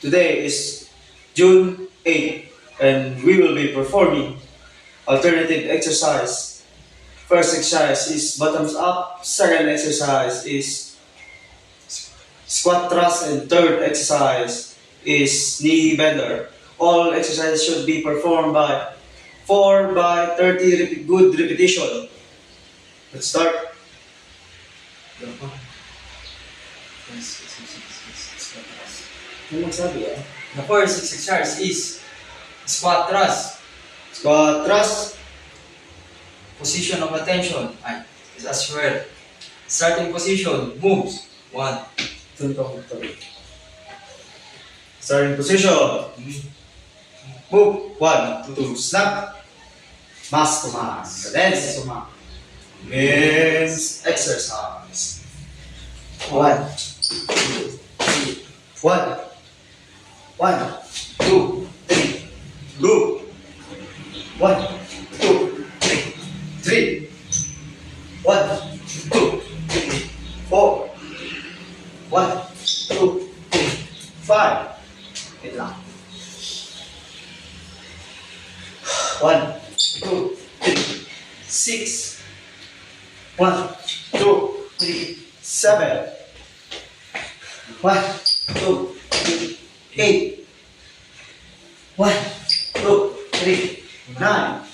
Today is June 8 and we will be performing alternative exercise. First exercise is bottoms up, second exercise is squat thrust, and third exercise is knee bender. All exercises should be performed by 4 by 30 good repetition. Let's start. Ano magsabi ah? The first exercise is squat thrust. Squat thrust. Position of attention is as well. Starting position, moves. 1. Starting position. Move. 1, 2, snap. Mass to mass. Cadence to mass. Means exercise. 1, 2, 3. 1, 2, 3. Go. 1, 2, 3. 3. 1, 2, 3. 4. 1, 2, 3. 5. Wait lang. 1, 2, 3. 6. 1, 2, 3. 7. 1, 2, 3. 8. 1, 2, 3. 9.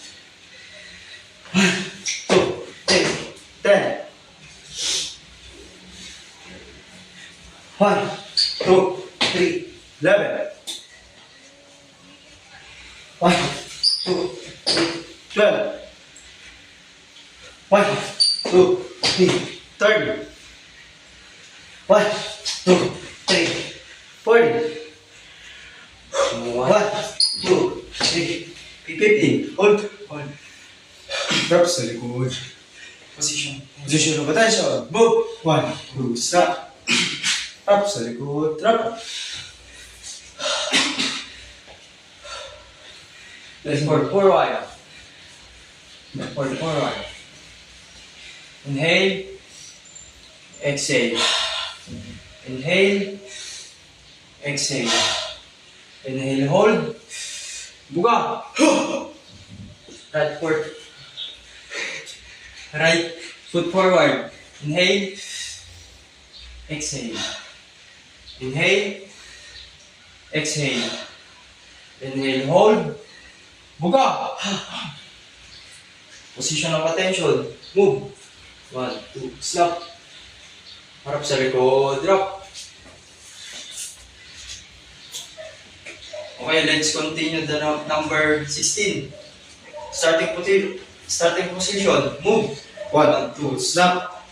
1, 2, 3. 10. 1, 2, 3. 11. 1, 2, 3. 12. 1, 2, 3. 30. 1, 2, 3. 40. 1, 2, 3. 15. Hold. Drop sa likod. Position. Position of attention. Move. 1, 2, stop. Drop sa likod. Drop. Forward. Forward. Inhale. Exhale. Inhale. Exhale. Inhale, hold. Buga. Right foot forward. Inhale. Exhale. Inhale. Exhale. Inhale, hold. Buga. Position of attention. Move. 1, 2, snap. Harap sa likod, drop. Okay, let's continue the number 16. Starting position, move. 1, 2, snap.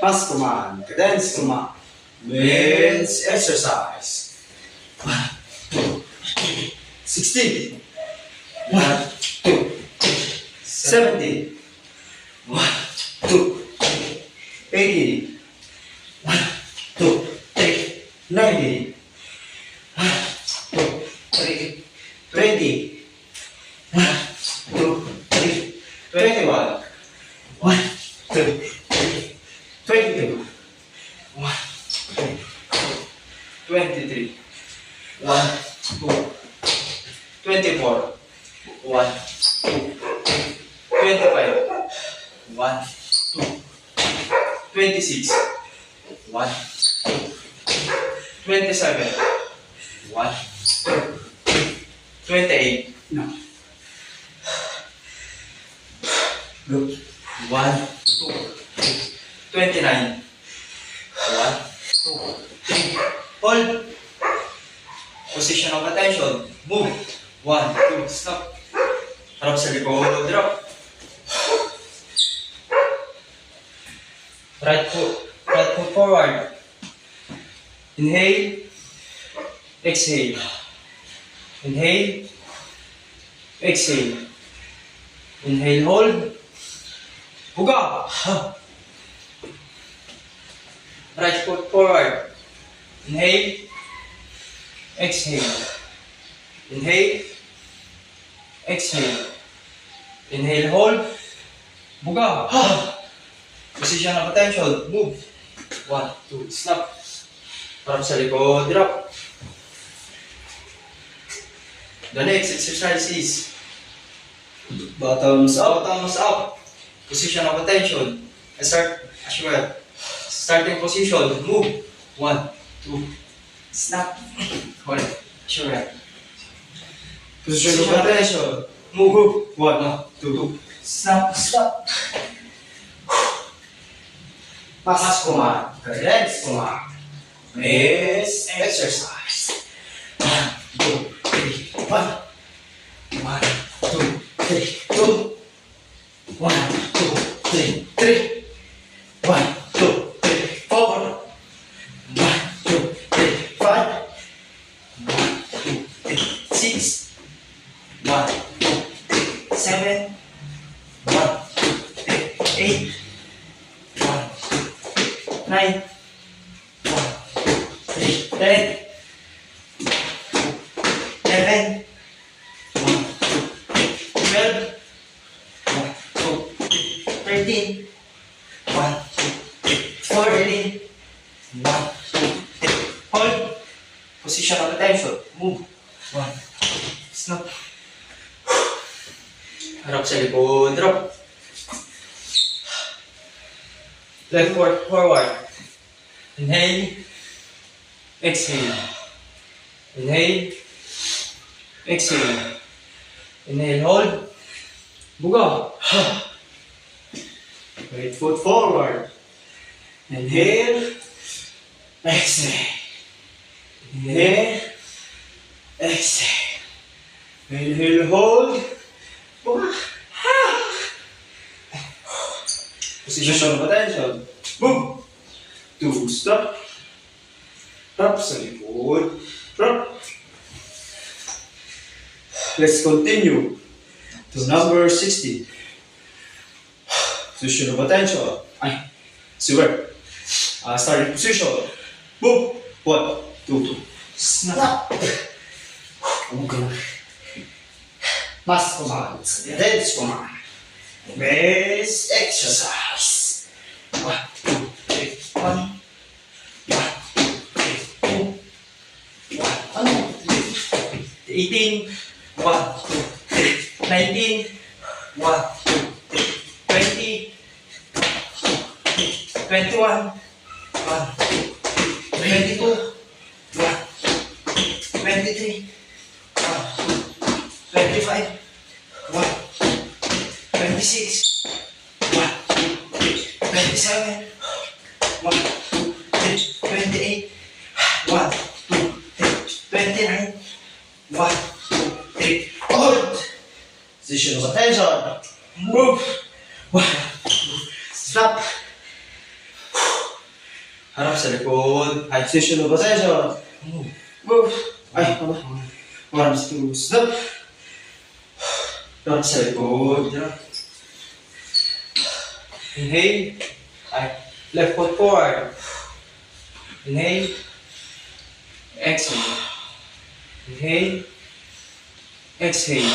Pass command. Cadence command. Means exercise. 1, 2, 3. 16. 1, 2, 3. 17. 1, 2, 3. 18. 1, 2, 3. 19. 1, 2, 3. 20. 1, 2, 3. 21. 1, 2, 3. 22. 1, 2, 23. 1, 2, 24. 1, 2, 25. 1, 2, 26. 1, 2, 27. 1, 2, 28. No. Go. 1, 2, 29. 1, 2, 3. Hold. Position of attention. Move. 1, 2, stop. Harap sa likod, drop. Right foot forward. Inhale. Exhale. Inhale. Exhale. Inhale, hold. Buga. Right foot forward. Inhale. Exhale. Inhale. Exhale. Inhale, hold. Buga. Position of attention. Move. 1, 2, snap. Harap sa likod, drop. The next exercise is Bottoms up. bottoms up. Position of attention. I start as well. Starting position. Move. 1, 2. Snap. Hold. Sure. Position of attention. Move. 1, 2. Snap. Stop. Pass command. Cadence command. Is Exercise. 1, 2, 3. 1. 1, 2, 3. 2. 1, 2, 3. 3. 1, 2, 3. 4. 1, 2, 3. 5. 1, 2, 3. 6. 1, 2, 3. 7. 1, 2, 3. 8. 1, 2, 3. 9. 1, 2, 3. 10. 11. 1, 2, 3. 12. 1, 2, 3. 13. 1, 2, 3. 14. 1, 2, 3. Hold. Position of attention. Move. 1. Snap. Harap sa likod. Drop. Left forward. Inhale. Exhale. Inhale. Exhale. Inhale, hold. Buga. right foot forward. Inhale. Exhale. Inhale. Exhale. Inhale, hold. Position of attention. Move. 2, stop. Drop sa likod. Drop. Let's continue to number 60. Position of attention. Ay, super. Starting position. Move. 1, 2. Snap. Pass command. Cadence command. Base exercise. 1, 2, 3. 1. 1, 2, 3. 2. 1, 2, 3. 18. 1, 2, 3. 19. 1, 2, 3. 20. 21. 1, 2, 22. 1, 23. 1, 25. 1, 26. 1, 27. 1, 28. 1, 29. 1, 3. Hold. Position of attention. Move. 1, 2. Stop. Harap sa likod. Ay, Position of attention. move. Move. Ay, ano? 1, 2, stop. Harap sa likod. Inhale. Ay, left foot forward. Inhale. Exhale. Inhale. Exhale.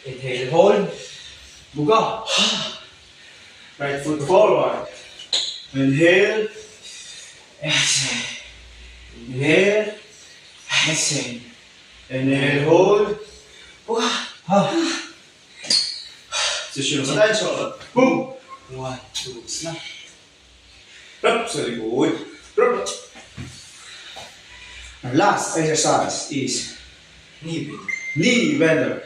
Inhale, hold. Buga. Right foot forward. Inhale. Exhale. Inhale. Exhale. Inhale, hold. Buga. Position of attention. Move. 1, 2, snap. Drop sa likod. Drop. Our last exercise is Knee bend. knee bender.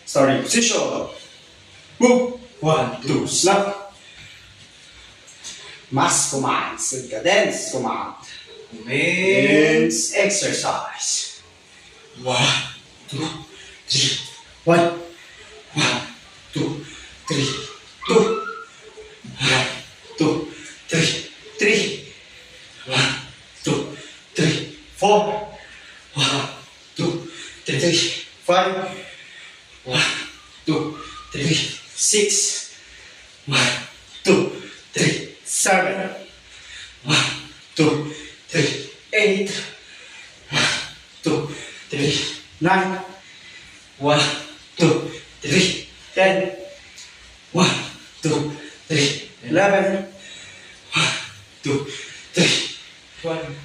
Starting position. Move. 1, 2, snap. Mass commands and cadence command. Men's exercise. 1, 2, 3. 1, 1, 2, 3. 2. 1, 2, 3. 3. 1, 2, 3. 4. 1, 2, 3. 5, 1, 2, 3. 6. 1, 2, 3. 7, 1, 2, 3. 8. 1, 2, 3. 9, 1, 2, 3. 10, 1, 2, 3. 11, 2, 3. 12.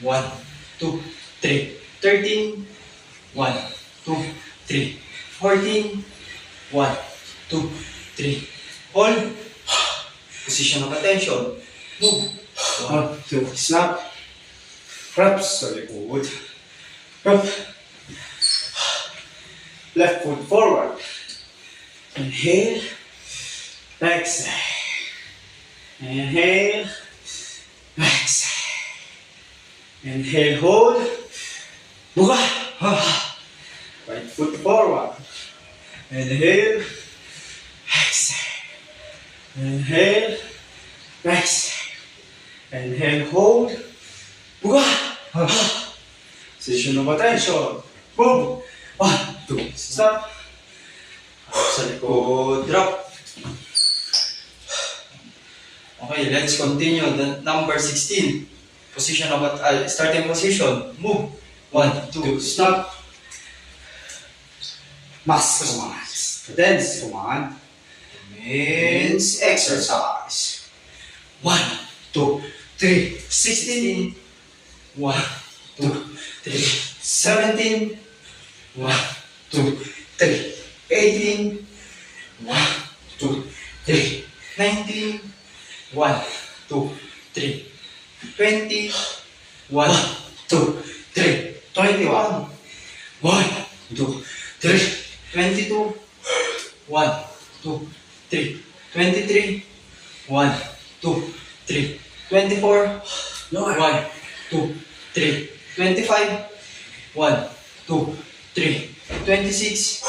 1, 2, 3. 13, 1, 2, 3, 14, 1, 2, 3, hold, position of attention, move, 1, 2, snap. Reps sa likod. Up. Left foot forward. Inhale. Exhale. Inhale. Exhale. Inhale, hold. Buka. Right foot forward. Inhale. Exhale. Inhale. Exhale. Inhale, hold. Buka. Position of attention. Move. 1, 2, stop. sa likod, drop. Okay, let's continue. The number 16. Position of starting position. Move. 1, 2, Stop. Mass commands. Cadence command. means exercise. 1, 2, 3, 16. 1, 2, 3, 17. 1, 2, 3, 18. 1, 2, 3, 19. 1, 2, 3, 20. 1, 2, 3, 21. 1, 2, 3, 22. 1, 2, 3, 23. 1, 2, 3, 24. 1, 2, 3, 25. 1, 2, 3, 26.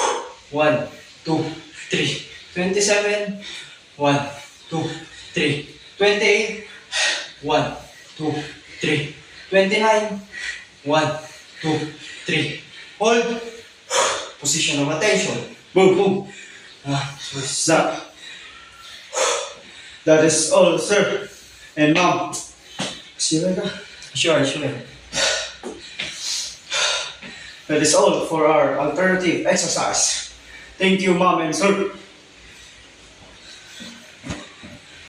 1, 2, 3, 27. 1, 2, 3, 28. 1, 2, 3, 29. 1, 2, 3. Hold. Position of attention. Move, move. 1, 2, Stop. That is all, sir. And mom. See you later. Sure, sure. That is all for our alternative exercise. Thank you, mom and sir.